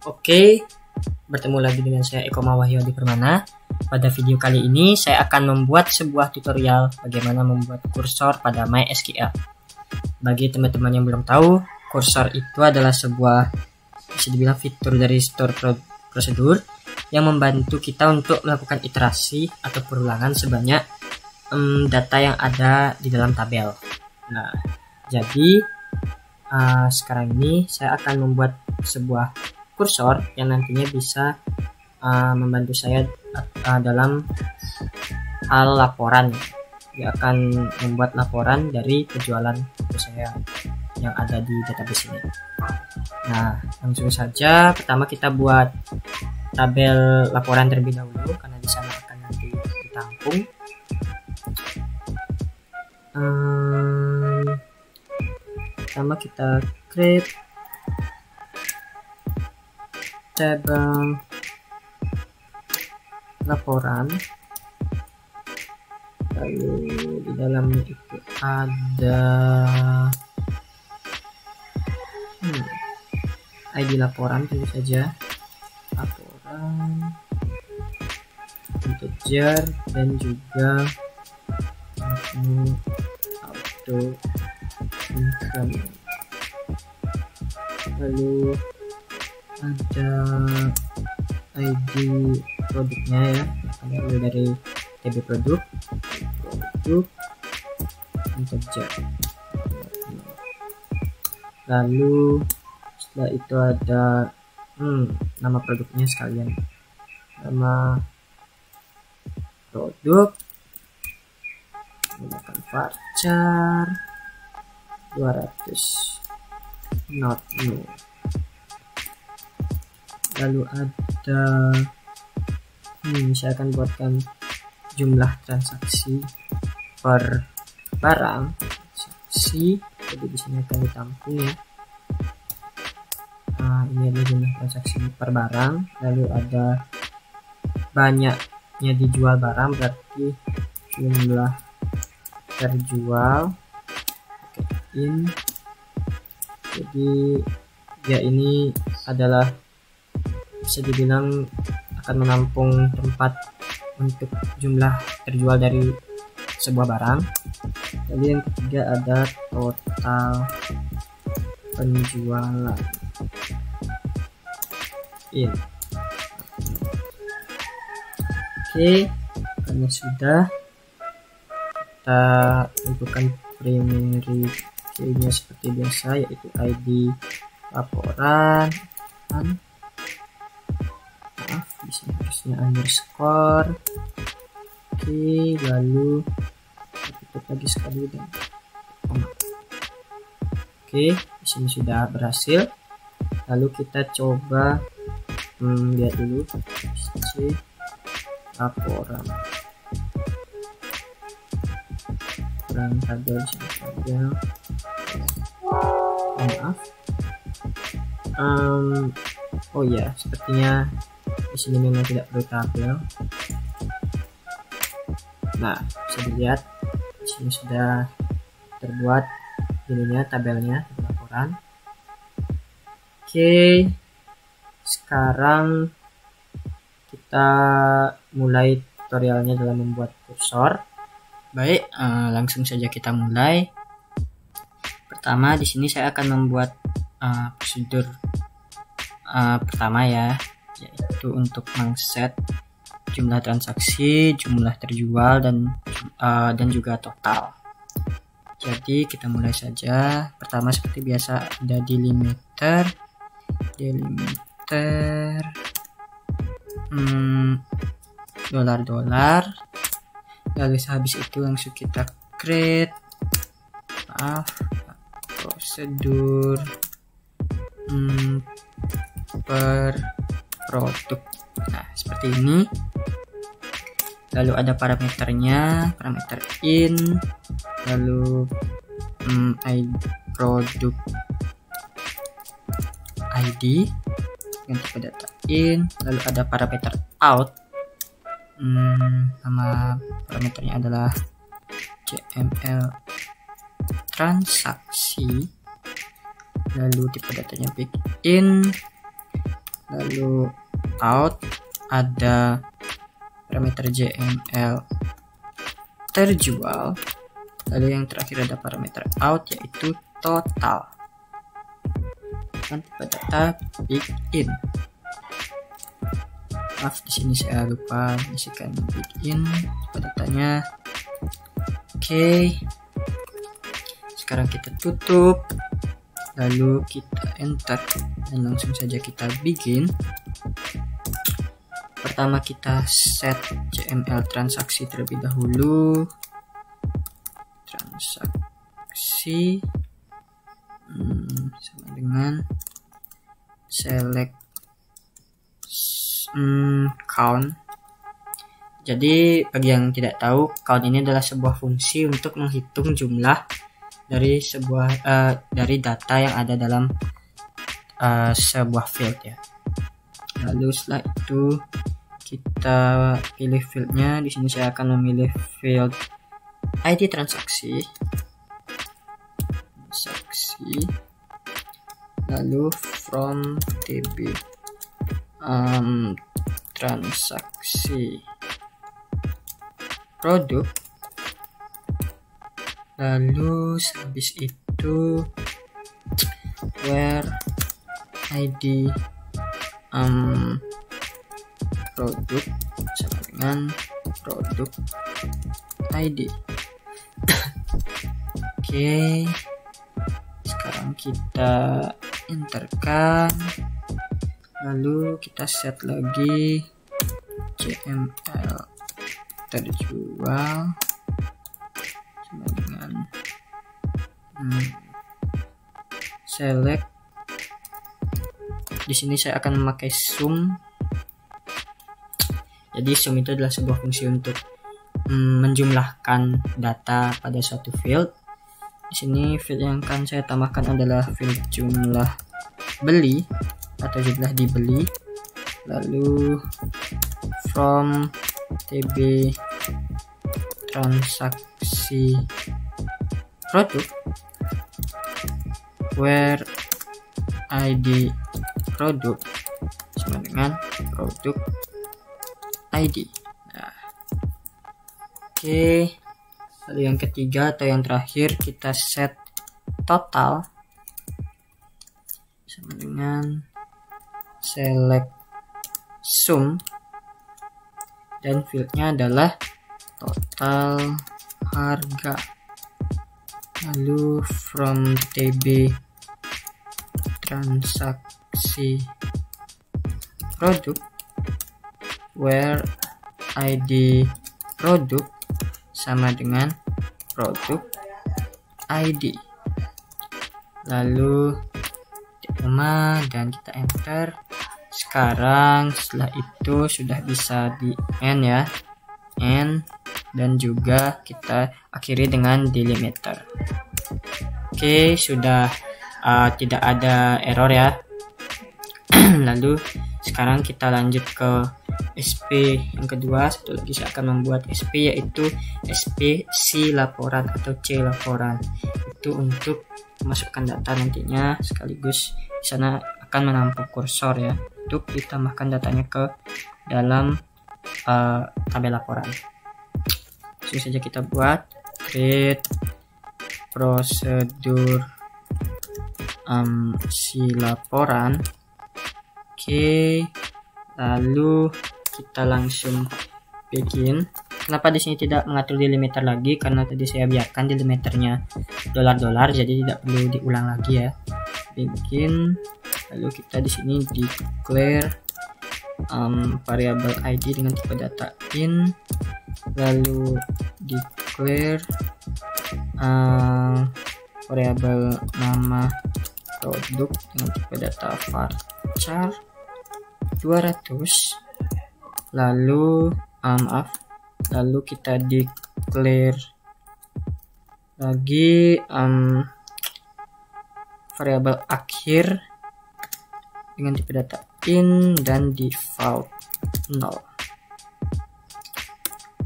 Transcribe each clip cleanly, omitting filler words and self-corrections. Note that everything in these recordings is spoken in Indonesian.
Oke, bertemu lagi dengan saya Eko Mawahyudi Permana. Pada video kali ini saya akan membuat sebuah tutorial bagaimana membuat kursor pada MySQL. Bagi teman-teman yang belum tahu, kursor itu adalah sebuah bisa dibilang fitur dari store prosedur yang membantu kita untuk melakukan iterasi atau perulangan sebanyak data yang ada di dalam tabel. Nah, jadi sekarang ini saya akan membuat sebuah kursor yang nantinya bisa membantu saya dalam hal laporan. Dia akan membuat laporan dari penjualan buku saya yang ada di database ini. Nah, langsung saja pertama kita buat tabel laporan terlebih dahulu karena di sana akan nanti ditampung. Pertama kita create tabel laporan, lalu di dalamnya itu ada ID laporan, tentu saja laporan, integer, dan juga auto increment. Lalu ada ID produknya ya, ada dari TB produk integer. Lalu setelah itu ada nama produknya sekalian, nama produk menggunakan varchar 200 not new. Lalu ada saya akan buatkan jumlah transaksi per barang transaksi, jadi di sini akan ditampung ya. Ini adalah jumlah transaksi per barang. Lalu ada banyaknya dijual barang, berarti jumlah terjual in. Jadi ya ini adalah bisa dibilang akan menampung tempat untuk jumlah terjual dari sebuah barang. Jadi yang ketiga ada total penjualan in. Oke, karena sudah, kita tentukan primary key-nya seperti biasa, yaitu ID laporan. Di sini harusnya underscore. Oke, lalu tutup lagi sekali dan koma. Oke, di sini sudah berhasil. Lalu kita coba lihat dulu si laporan tabel saja. Maaf. Oh ya, sepertinya di sini memang tidak perlu tabel. Nah, bisa dilihat di sini sudah terbuat ininya tabelnya, laporan. Oke, sekarang kita mulai tutorialnya dalam membuat kursor. Baik, langsung saja kita mulai. Pertama di sini saya akan membuat prosedur pertama ya, yaitu untuk mengset jumlah transaksi, jumlah terjual, dan juga total. Jadi kita mulai saja. Pertama seperti biasa ada delimiter $. Lalu habis itu langsung kita create prosedur per produk. Nah, seperti ini. Lalu ada parameternya, parameter in, lalu produk ID yang tipe data in, lalu ada parameter out. Nama parameternya adalah CML transaksi, lalu tipe datanya begin, lalu out, ada parameter JML terjual, lalu yang terakhir ada parameter out yaitu total. Dan tipe data begin. Maaf, di sini saya lupa isikan begin tipe datanya. Oke. Sekarang kita tutup, lalu kita enter dan langsung saja kita begin. Pertama kita set JML transaksi terlebih dahulu. Transaksi sama dengan select count. Jadi bagi yang tidak tahu, count ini adalah sebuah fungsi untuk menghitung jumlah dari dari data yang ada dalam sebuah field ya. Lalu setelah itu kita pilih fieldnya. Di sini saya akan memilih field ID transaksi, lalu from TB transaksi produk, lalu habis itu where ID produk sama dengan produk ID. Oke, sekarang kita enterkan, lalu kita set lagi JML terjual sama dengan select. Di sini saya akan memakai sum. Jadi sum itu adalah sebuah fungsi untuk menjumlahkan data pada suatu field. Di sini field yang akan saya tambahkan adalah field jumlah beli atau jumlah dibeli. Lalu from TB transaksi produk where ID produk sama dengan produk ID. Nah, oke. Lalu yang ketiga atau yang terakhir kita set total sama dengan select sum dan fieldnya adalah total harga. Lalu from TB transaksi produk where ID produk sama dengan produk ID. Lalu koma dan kita enter. Sekarang setelah itu sudah bisa di end ya, end, dan juga kita akhiri dengan delimiter. Oke, sudah tidak ada error ya. Lalu sekarang kita lanjut ke SP yang kedua. Satu lagi saya akan membuat SP, yaitu SP C laporan atau C laporan. Itu untuk memasukkan data nantinya, sekaligus di sana akan menampung kursor ya, untuk ditambahkan datanya ke dalam tabel laporan. Langsung saja kita buat create prosedur si laporan. Oke, lalu kita langsung begin. Kenapa di sini tidak mengatur delimiter lagi? Karena tadi saya biarkan delimiternya dolar-dolar, jadi tidak perlu diulang lagi ya. Begin. Lalu kita di sini declare variable ID dengan tipe data in, lalu declare variable nama produk dengan tipe data varchar 200. Lalu lalu kita declare lagi variabel akhir dengan tipe data in dan default 0.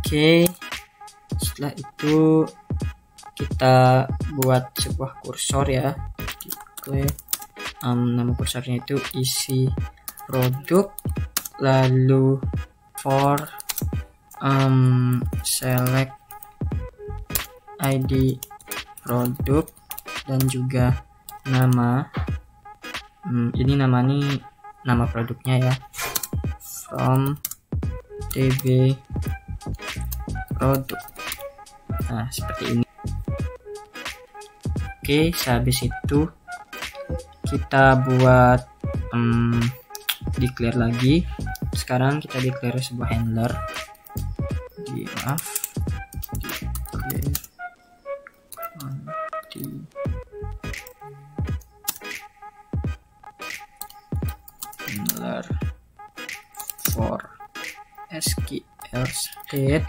Oke, setelah itu kita buat sebuah kursor ya. Declare nama kursornya itu isi produk, lalu for select ID produk, dan juga nama. Ini nama produknya ya, from tb produk. Nah, seperti ini. Oke, sehabis itu kita buat declare lagi. Sekarang kita declare sebuah handler. Declare handler for SQL state,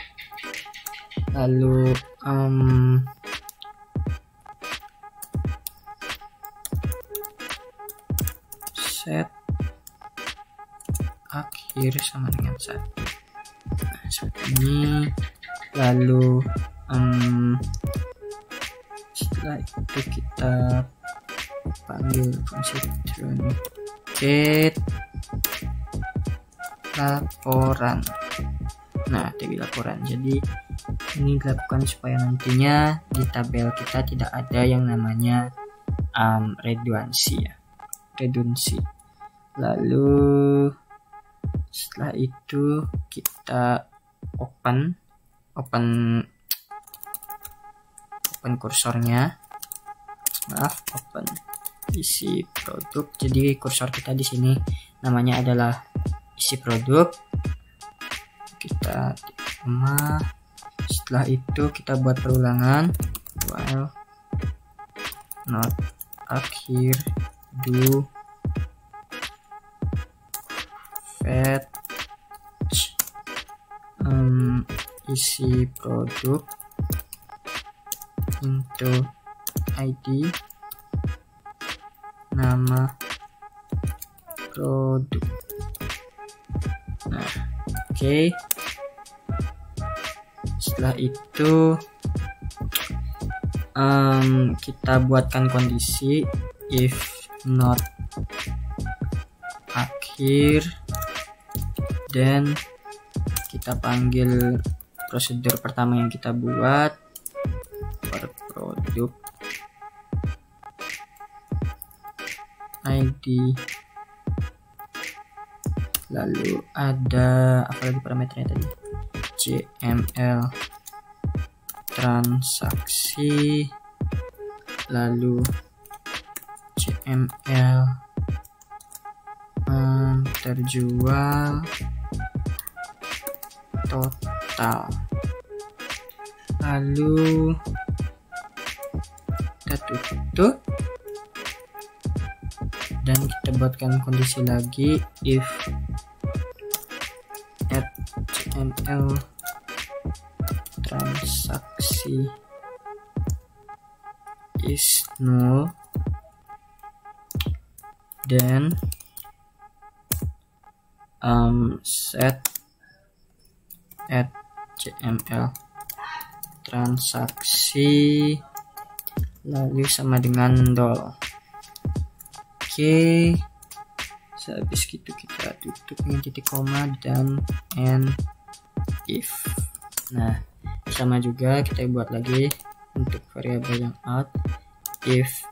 lalu set akhir sama dengan 1. Nah, seperti ini. Lalu setelah itu kita panggil fungsi get laporan. Nah, tb laporan. Jadi ini dilakukan supaya nantinya di tabel kita tidak ada yang namanya redundancy ya. Lalu setelah itu kita open kursornya. Open isi produk. Jadi kursor kita di sini namanya adalah isi produk. Kita setelah itu kita buat perulangan while not akhir do fetch isi produk into ID nama produk. Nah, oke. Setelah itu kita buatkan kondisi if not akhir, dan kita panggil prosedur pertama yang kita buat per produk ID, lalu ada apa lagi parameternya tadi, CML transaksi, lalu CML terjual total, lalu kita tutup dan kita buatkan kondisi lagi if at CML transaksi is null, then set at CML transaksi lalu sama dengan 0. Oke, sehabis itu kita tutup dengan titik koma dan end if. Nah, sama juga kita buat lagi untuk variabel yang out if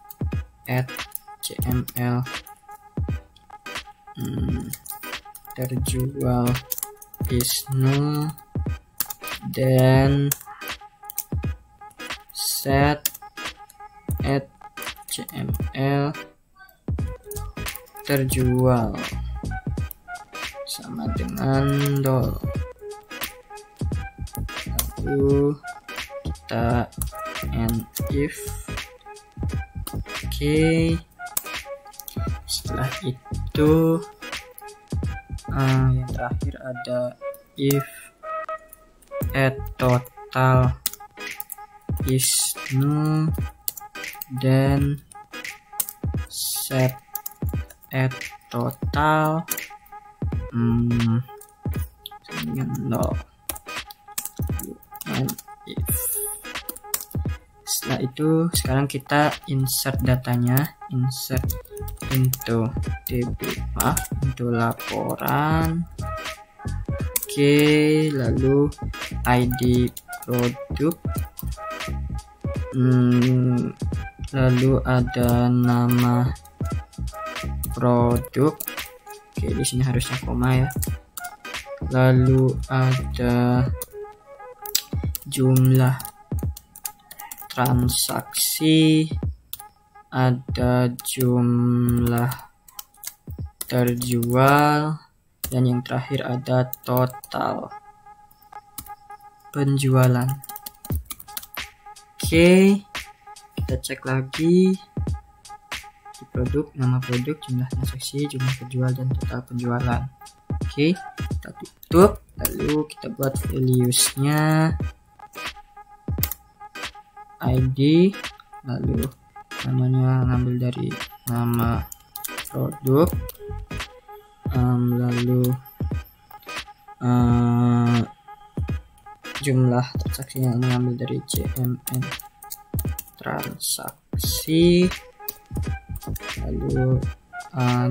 at CML terjual is null, then set at CML terjual sama dengan 0. Lalu kita end if. Oke, setelah itu yang terakhir ada if at total is null, then set at total dengan 0. And if Setelah itu sekarang kita insert datanya, insert into into laporan. Oke, lalu ID produk, lalu ada nama produk. Oke, di sini harusnya koma ya. Lalu ada jumlah transaksi, ada jumlah terjual, dan yang terakhir ada total penjualan. Oke, kita cek lagi di produk, nama produk, jumlah transaksi, jumlah terjual, dan total penjualan. Oke, kita tutup, lalu kita buat values-nya ID, lalu namanya ngambil dari nama produk, lalu jumlah transaksinya mengambil dari JMN transaksi, lalu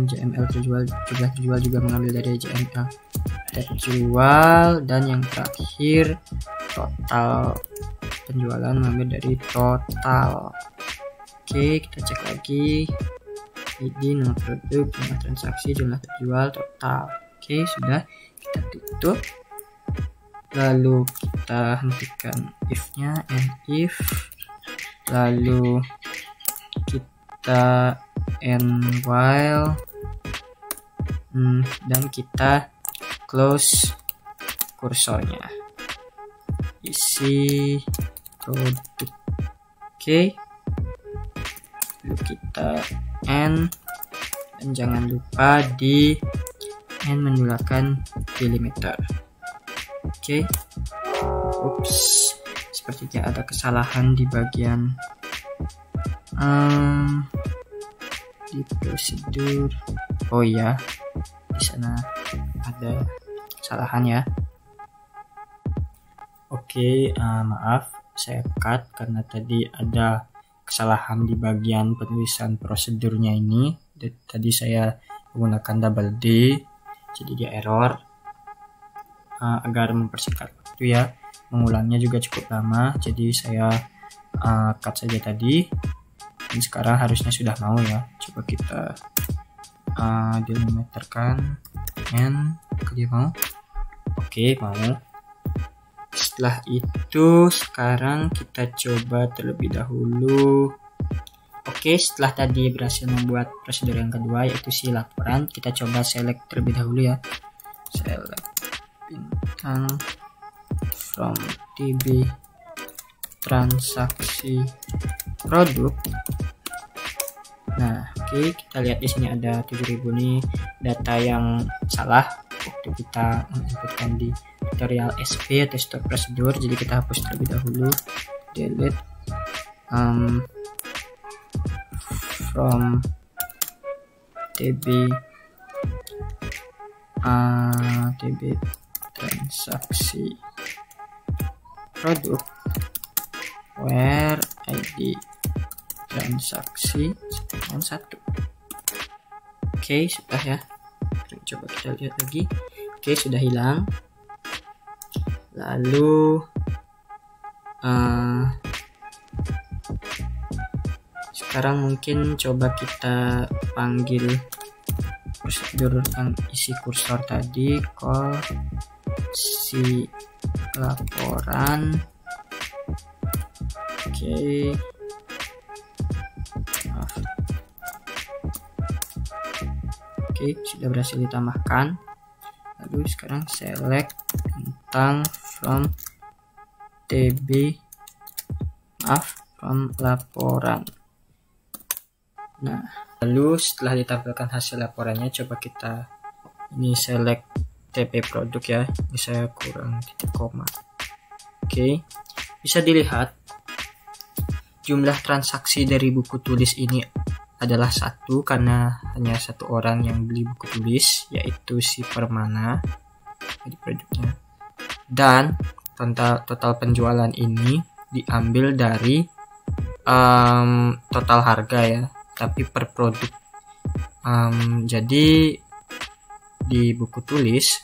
JML terjual, jumlah terjual juga mengambil dari JML terjual, dan yang terakhir total penjualan mengambil dari total. Oke, kita cek lagi ID, nama produk, jumlah transaksi, jumlah terjual, total. Oke, sudah, kita tutup, lalu kita hentikan if-nya, and if, lalu kita end while, dan kita close kursornya, isi produk. Oke, lalu kita end, dan jangan lupa di end menggunakan delimiter. Oke, ups, sepertinya ada kesalahan di bagian di prosedur. Oh iya, di sana ada kesalahan ya. Oke, maaf, saya cut karena tadi ada kesalahan di bagian penulisan prosedurnya ini. Tadi saya menggunakan double D, jadi dia error. Agar mempersingkat waktu ya, mengulangnya juga cukup lama, jadi saya cut saja tadi. Dan sekarang harusnya sudah mau ya. Coba kita delimiterkan and dia mau. Oke, mau. Setelah itu sekarang kita coba terlebih dahulu. Oke, setelah tadi berhasil membuat prosedur yang kedua, yaitu si laporan, kita coba select terlebih dahulu ya. Select bintang from TB transaksi produk. Nah, oke, kita lihat di sini ada 7000 nih data yang salah waktu kita menginputkan di tutorial SP atau stop prosedur, jadi kita hapus terlebih dahulu. Delete from TB transaksi produk where ID transaksi 1. Oke, sudah ya. Coba kita lihat lagi. Oke, sudah hilang. Lalu sekarang mungkin coba kita panggil prosedur yang isi kursor tadi, call si laporan. Oke, maaf. Oke, sudah berhasil ditambahkan. Lalu sekarang select tentang from from laporan. Nah, lalu setelah ditampilkan hasil laporannya, coba kita ini select TP produk ya. Ini saya kurang titik koma. Oke, bisa dilihat jumlah transaksi dari buku tulis ini adalah 1 karena hanya 1 orang yang beli buku tulis, yaitu si Permana di produknya. Dan total penjualan ini diambil dari total harga ya, tapi per produk. Jadi di buku tulis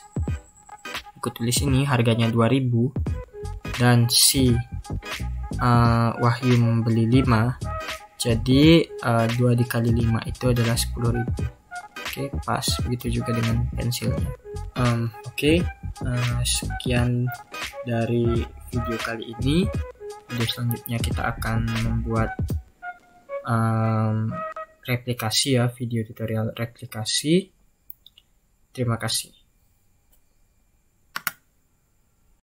ini harganya 2000 dan si Wahyu membeli 5, jadi 2 dikali 5 itu adalah 10.000. Oke, pas. Begitu juga dengan pensilnya. Sekian dari video kali ini. Video selanjutnya kita akan membuat replikasi ya, video tutorial replikasi. Terima kasih.